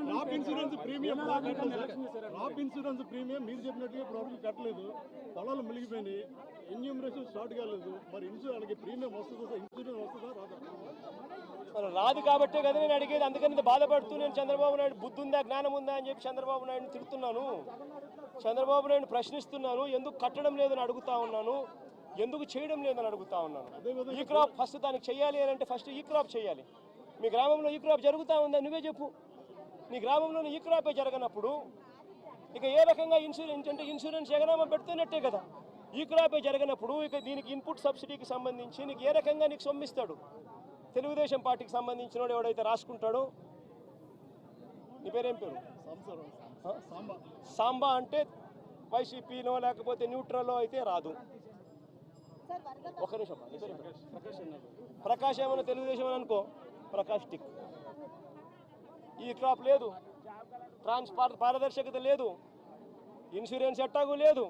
Crop insurance premium మీరు చెప్పినట్టుగా ఇప్పుడు కట్టలేదు, పొలాలు మునిగిపోయినాయి, ఎన్యూమరేషన్ స్టార్ట్ కాలేదు. మరి వాళ్ళకి ప్రీమియం వస్తుందా, ఇన్సూరెన్స్ వస్తుందా రాదా? రాదు కాబట్టే కదా నేను అడిగేది. అందుకని బాధపడుతూ నేను చంద్రబాబు నాయుడు బుద్ధి ఉందా, జ్ఞానం ఉందా అని చెప్పి చంద్రబాబు నాయుడుని తిడుతున్నాను, చంద్రబాబు నాయుడు ప్రశ్నిస్తున్నాను. ఎందుకు కట్టడం లేదని అడుగుతా ఉన్నాను, ఎందుకు చేయడం లేదని అడుగుతా ఉన్నాను. ఈ క్రాప్ ఫస్ట్ దానికి చేయాలి అని అంటే ఫస్ట్ ఈ క్రాప్ చేయాలి. మీ గ్రామంలో ఈ క్రాప్ జరుగుతూ ఉందా నువ్వే చెప్పు. నీ గ్రామంలో ఈ క్రాపే జరగనప్పుడు ఇక ఏ రకంగా ఇన్సూరెన్స్ అంటే ఇన్సూరెన్స్ ఎగనామా పెడుతున్నట్టే కదా. ఈ క్రాపే జరగనప్పుడు ఇక దీనికి ఇన్పుట్ సబ్సిడీకి సంబంధించి నీకు ఏ రకంగా నీకు సొమ్మిస్తాడు? తెలుగుదేశం పార్టీకి సంబంధించిన వాడు ఎవడైతే రాసుకుంటాడో, నీ పేరేం పేరు? సాంబా అంటే వైసీపీనో లేకపోతే న్యూట్రల్లో అయితే రాదు. ఒక నిమిషం, ప్రకాష్ ఏమన్నా తెలుగుదేశం అని అనుకో, ప్రకాష్ టిక్. ఈ క్రాప్ లేదు, పారదర్శకత లేదు, ఇన్సూరెన్స్ ఎట్టాగు లేదు,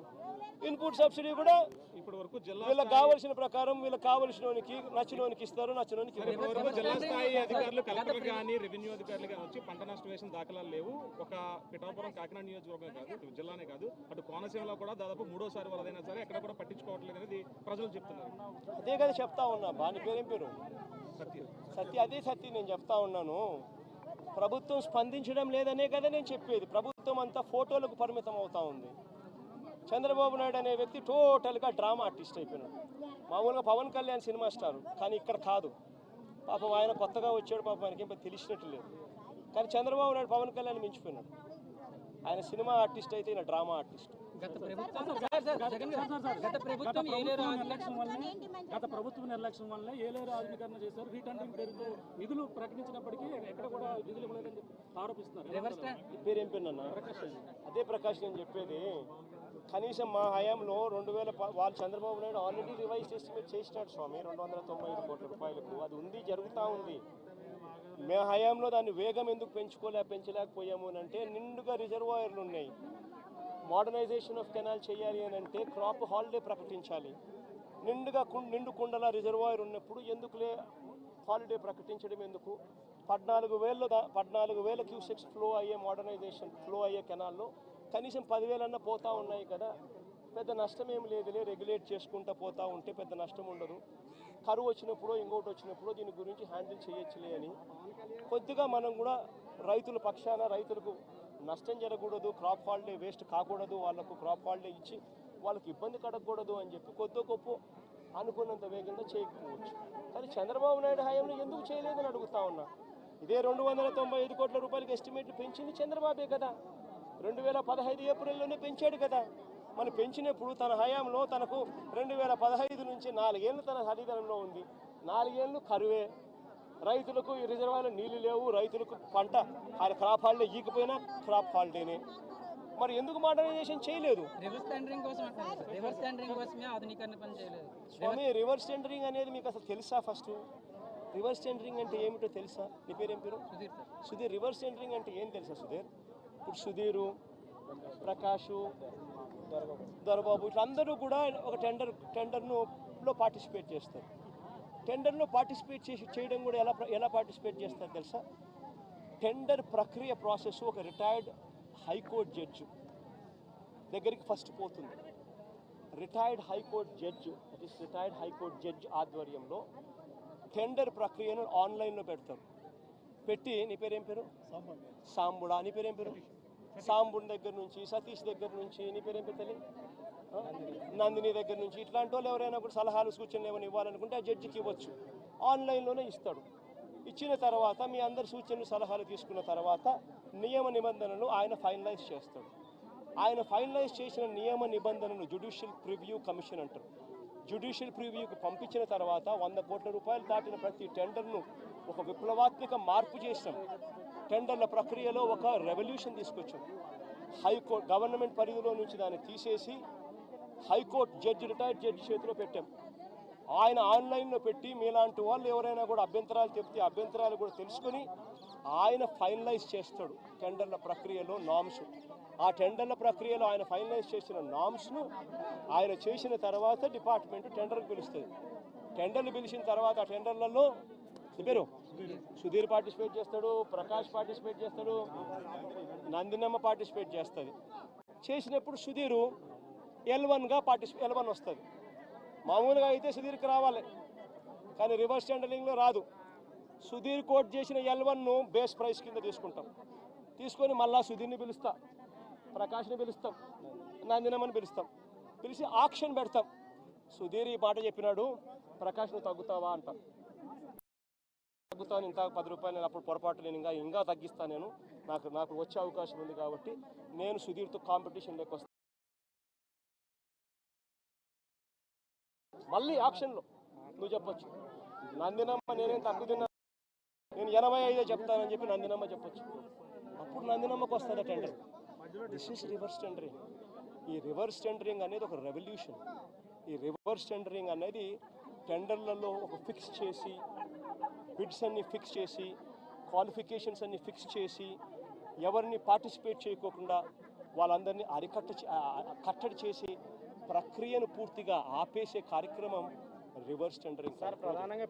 ఇన్పుట్ సబ్సిడీ కూడా ఇప్పటి వరకు వీళ్ళకి కావాల్సిన ప్రకారం వీళ్ళకి కావాల్సినోనికి నచ్చినోనికి ఇస్తారు, నచ్చినోనికి జిల్లా స్థాయి అధికారులు కలెక్టర్ కానీ రెవెన్యూ అధికారులు కానీ వచ్చి పంట నష్టం వేసిన దాఖలాలు లేవు. ఒక పిఠాపురం కాకినాడ నియోజకవర్గం కాదు, జిల్లానే కాదు, అటు కోనసీమలో కూడా దాదాపు 3వ వరదైనా సరే ఎక్కడ కూడా పట్టించుకోవట్లేదు అనేది ప్రజలు చెప్తున్నారు. అదే కదా చెప్తా ఉన్నా. బాని పేరేం పేరు? సత్య. అదే సత్య నేను చెప్తా ఉన్నాను. ప్రభుత్వం స్పందించడం లేదనే కదా నేను చెప్పేది. ప్రభుత్వం అంతా ఫోటోలకు పరిమితం అవుతా ఉంది. చంద్రబాబు నాయుడు అనే వ్యక్తి టోటల్గా డ్రామా ఆర్టిస్ట్ అయిపోయినాడు. మామూలుగా పవన్ కళ్యాణ్ సినిమా స్టార్, కానీ ఇక్కడ కాదు. పాపం ఆయన కొత్తగా వచ్చాడు, పాపం ఆయనకి ఏం తెలిసినట్టు లేదు. కానీ చంద్రబాబు నాయుడు పవన్ కళ్యాణ్ మించిపోయినాడు. ఆయన సినిమా ఆర్టిస్ట్ అయితే ఈయన డ్రామా ఆర్టిస్ట్. గత ప్రభుత్వ నిర్లక్ష్యం వల్ల ఏలేరు ఆధునీకరణ చేశారు. రీటెండరింగ్ పేరుతో నిధులు ప్రకటించినప్పటికీ ఎక్కడ కూడా నిధులు ఇవ్వలేదని ఆరోపిస్తున్నారు. పేరేం పేరు అన్న? అదే ప్రకాష్ నేను చెప్పేది. కనీసం మా హయాంలో 2000 వాళ్ళు Chandrababu Naidu already revise estimate చేసినాడు స్వామి 295 కోట్ల రూపాయలకు. అది ఉంది, జరుగుతూ ఉంది. మా హయాంలో దాన్ని వేగం ఎందుకు పెంచలేకపోయాము అని అంటే నిండుగా రిజర్వాయర్లు ఉన్నాయి. మోడర్నైజేషన్ ఆఫ్ కెనాల్ చేయాలి అని అంటే క్రాప్ హాలిడే ప్రకటించాలి. నిండు కుండల రిజర్వాయర్ ఉన్నప్పుడు ఎందుకులే హాలిడే ప్రకటించడం ఎందుకు? 14,000 క్యూసెక్స్ ఫ్లో అయ్యే కెనాల్లో కనీసం 10,000 పోతా ఉన్నాయి కదా. పెద్ద నష్టం ఏం లేదులే, రెగ్యులేట్ చేసుకుంటూ పోతూ ఉంటే పెద్ద నష్టం ఉండదు. కరువు వచ్చినప్పుడు ఇంకోటి వచ్చినప్పుడు దీని గురించి హ్యాండిల్ చేయొచ్చులే అని కొద్దిగా మనం కూడా రైతుల పక్షాన రైతులకు నష్టం జరగకూడదు, క్రాప్ హాలిడే వేస్ట్ కాకూడదు, వాళ్ళకు క్రాప్ హాలిడే ఇచ్చి వాళ్ళకి ఇబ్బంది కడగకూడదు అని చెప్పి కొద్ది గొప్ప అనుకున్నంత వేగంగా చేయకపోవచ్చు. కానీ చంద్రబాబు నాయుడు హయాంలో ఎందుకు చేయలేదని అడుగుతా ఉన్నా. ఇదే 295 కోట్ల రూపాయలకి ఎస్టిమేట్లు పెంచింది చంద్రబాబే కదా. 2015 ఏప్రిల్లోనే పెంచాడు కదా. మనం పెంచినప్పుడు తన హయాంలో తనకు 2015 నుంచి 4 ఏళ్ళు తన అధికారంలో ఉంది. 4 ఏళ్ళు కరువే, రైతులకు ఈ రిజర్వాయర్లో నీళ్లు లేవు, రైతులకు పంట క్రాప్ హాలిడే ఈకపోయినా క్రాప్ హాలిడేనే. మరి ఎందుకు మోడర్నైజేషన్ చేయలేదు? స్వామి, రివర్స్ టెండరింగ్ అనేది మీకు అసలు తెలుసా? ఫస్ట్ రివర్స్ టెండరింగ్ అంటే ఏమిటో తెలుసా? నీ పేరేం పేరు? సుధీర్. రివర్స్ టెండరింగ్ అంటే ఏం తెలుసా సుధీర్? ఇప్పుడు సుధీరు, ప్రకాషు, దొరబాబు ఇట్లా అందరూ కూడా ఒక టెండర్లో పార్టిసిపేట్ చేస్తారు. టెండర్లో పార్టిసిపేట్ చేయడం కూడా ఎలా పార్టిసిపేట్ చేస్తారు తెలుసా? టెండర్ ప్రక్రియ ప్రాసెస్ ఒక రిటైర్డ్ హైకోర్టు జడ్జి దగ్గరికి ఫస్ట్ పోతుంది. రిటైర్డ్ హైకోర్టు జడ్జి ఆధ్వర్యంలో టెండర్ ప్రక్రియను ఆన్లైన్లో పెడతారు. పెట్టి నీ పేరేం పేరు? సాంబుడా. నీ పేరేం పేరు? సాంబుడి దగ్గర నుంచి, సతీష్ దగ్గర నుంచి, నీ పేరేం పేరు తల్లి? నందిని దగ్గర నుంచి ఇట్లాంటి వాళ్ళు ఎవరైనా కూడా సలహాలు సూచనలు ఏమైనా ఇవ్వాలనుకుంటే ఆ జడ్జికి ఇవ్వచ్చు. ఆన్లైన్లోనే ఇస్తాడు. ఇచ్చిన తర్వాత మీ అందరి సూచనలు సలహాలు తీసుకున్న తర్వాత నియమ నిబంధనలు ఆయన ఫైనలైజ్ చేస్తాడు. ఆయన ఫైనలైజ్ చేసిన నియమ నిబంధనలు జ్యుడిషియల్ ప్రివ్యూ కమిషన్ అంటారు. జ్యుడిషియల్ ప్రివ్యూకి పంపించిన తర్వాత 100 కోట్ల రూపాయలు దాటిన ప్రతి టెండర్ను ఒక విప్లవాత్మక మార్పు చేసాం. టెండర్ల ప్రక్రియలో ఒక రెవల్యూషన్ తీసుకొచ్చాం. హైకోర్టు గవర్నమెంట్ పరిధిలో నుంచి దాన్ని తీసేసి హైకోర్టు రిటైర్డ్ జడ్జి చేతిలో పెట్టాం. ఆయన ఆన్లైన్లో పెట్టి మీలాంటి వాళ్ళు ఎవరైనా కూడా అభ్యంతరాలు చెప్తే అభ్యంతరాలు కూడా తెలుసుకొని ఆయన ఫైనలైజ్ చేస్తాడు టెండర్ల ప్రక్రియలో నామ్స్. ఆ టెండర్ల ప్రక్రియలో ఆయన ఫైనలైజ్ చేసిన నామ్స్ను ఆయన చేసిన తర్వాత డిపార్ట్మెంట్ టెండర్కి పిలుస్తుంది. టెండర్లు పిలిచిన తర్వాత ఆ టెండర్లలో పేరు సుధీర్ పార్టిసిపేట్ చేస్తాడు, ప్రకాష్ పార్టిసిపేట్ చేస్తాడు, నందినమ్మ పార్టిసిపేట్ చేస్తుంది. చేసినప్పుడు సుధీరు L1గా L1 వస్తుంది. మామూలుగా అయితే సుధీర్కి రావాలి, కానీ రివర్స్ టెండరింగ్లో రాదు. సుధీర్ కోట్ చేసిన L1ను బేస్ ప్రైస్ కింద తీసుకొని మళ్ళా సుధీర్ని పిలుస్తా, ప్రకాష్ని పిలుస్తాం, నందినమ్మని పిలుస్తాం, పిలిచి ఆక్షన్ పెడతాం. సుధీర్ ఈ మాట చెప్పినాడు, ప్రకాష్ నువ్వు తగ్గుతావా అంటాం. తగ్గుతాను, ఇంత 10 రూపాయలు, నేను అప్పుడు పొరపాటు, నేను ఇంకా తగ్గిస్తాను, నేను నాకు వచ్చే అవకాశం ఉంది కాబట్టి నేను సుధీర్తో కాంపిటీషన్లోకి వస్తాను. మళ్ళీ ఆక్షన్లో నువ్వు చెప్పొచ్చు, నందినమ్మ నేనేం తక్కువ తిన్నా, నేను 85 చెప్తానని చెప్పి నందినమ్మ చెప్పొచ్చు. అప్పుడు నందినమ్మకు వస్తుంది tender. This is reverse tendering. ఈ రివర్స్ టెండరింగ్ అనేది ఒక రెవల్యూషన్. ఈ రివర్స్ టెండరింగ్ అనేది టెండర్లలో ఒక ఫిక్స్ చేసి, బిడ్స్ అన్ని ఫిక్స్ చేసి, క్వాలిఫికేషన్స్ అన్ని ఫిక్స్ చేసి, ఎవరిని పార్టిసిపేట్ చేయకోకుండా వాళ్ళందరినీ కట్టడి చేసి ప్రక్రియను పూర్తిగా ఆపేసే కార్యక్రమం రివర్స్ టెండరింగ్. సార్ ప్రధానంగా